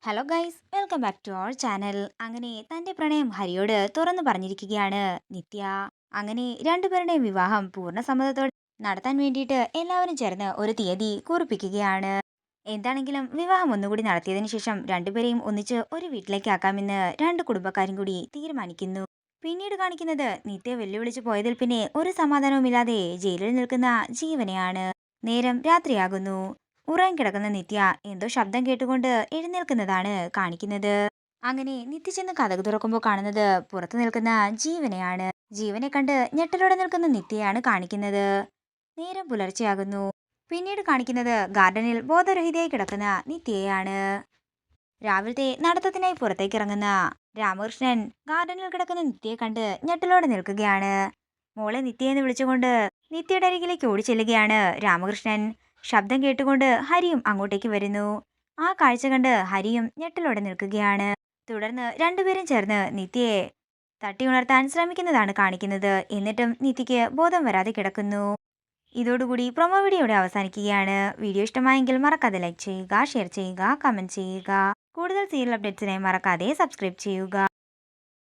Hello guys, welcome back to our channel. അങ്ങനെ തന്റെ പ്രണയം ഹരിയോട് തുറന്നു പറഞ്ഞിരിക്കുകയാണ് നിത്യ. അങ്ങനെ രണ്ടുപേരുടെയും വിവാഹം പൂർണ്ണ സമ്മതത്തോടെ നടത്താൻ വേണ്ടിയിട്ട് എല്ലാവരും ചേർന്ന് ഒരു തീയതി കുറിപ്പിക്കുകയാണ്. എന്താണെങ്കിലും വിവാഹം ഒന്നുകൂടി നടത്തിയതിനു ശേഷം രണ്ടുപേരെയും ഒന്നിച്ച് ഒരു വീട്ടിലേക്ക് ആക്കാമെന്ന് രണ്ട് കുടുംബക്കാരും കൂടി തീരുമാനിക്കുന്നു. പിന്നീട് കാണിക്കുന്നത് നിത്യ വെല്ലുവിളിച്ചു പോയതിൽ പിന്നെ ഒരു സമാധാനവുമില്ലാതെ ജയിലിൽ നിൽക്കുന്ന ജീവനെയാണ്. നേരം രാത്രിയാകുന്നു. ഉറങ്ങിക്കിടക്കുന്ന നിത്യ എന്തോ ശബ്ദം കേട്ടുകൊണ്ട് എഴുന്നേൽക്കുന്നതാണ് കാണിക്കുന്നത്. അങ്ങനെ നിത്യ ചെന്ന് കതക് തുറക്കുമ്പോൾ കാണുന്നത് പുറത്തു നിൽക്കുന്ന ജീവനെയാണ്. ജീവനെ കണ്ട് ഞെട്ടലോടെ നിൽക്കുന്ന നിത്യയാണ് കാണിക്കുന്നത്. നേരം പുലർച്ചെയാകുന്നു. പിന്നീട് കാണിക്കുന്നത് ഗാർഡനിൽ ബോധരഹിതയായി കിടക്കുന്ന നിത്യയാണ്. രാവിലത്തെ നടത്തത്തിനായി പുറത്തേക്ക് ഇറങ്ങുന്ന രാമകൃഷ്ണൻ ഗാർഡനിൽ കിടക്കുന്ന നിത്യയെ കണ്ട് ഞെട്ടലോടെ നിൽക്കുകയാണ്. മോളെ നിത്യ എന്ന് വിളിച്ചുകൊണ്ട് നിത്യയുടെ അരികിലേക്ക് ഓടിച്ചെല്ലുകയാണ് രാമകൃഷ്ണൻ. ശബ്ദം കേട്ടുകൊണ്ട് ഹരിയും അങ്ങോട്ടേക്ക് വരുന്നു. ആ കാഴ്ച കണ്ട് ഹരിയും ഞെട്ടലോടെ നിൽക്കുകയാണ്. തുടർന്ന് രണ്ടുപേരും ചേർന്ന് നിത്യയെ തട്ടി ഉണർത്താൻ ശ്രമിക്കുന്നതാണ് കാണിക്കുന്നത്. എന്നിട്ടും നിത്യയ്ക്ക് ബോധം വരാതെ കിടക്കുന്നു. ഇതോടുകൂടി പ്രൊമോ വീഡിയോ ഇവിടെ അവസാനിക്കുകയാണ്. വീഡിയോ ഇഷ്ടമായെങ്കിൽ മറക്കാതെ ലൈക്ക് ചെയ്യുക, ഷെയർ ചെയ്യുക, കമന്റ് ചെയ്യുക. കൂടുതൽ സീരിയൽ അപ്ഡേറ്റ്സിനായി മറക്കാതെ സബ്സ്ക്രൈബ് ചെയ്യുക.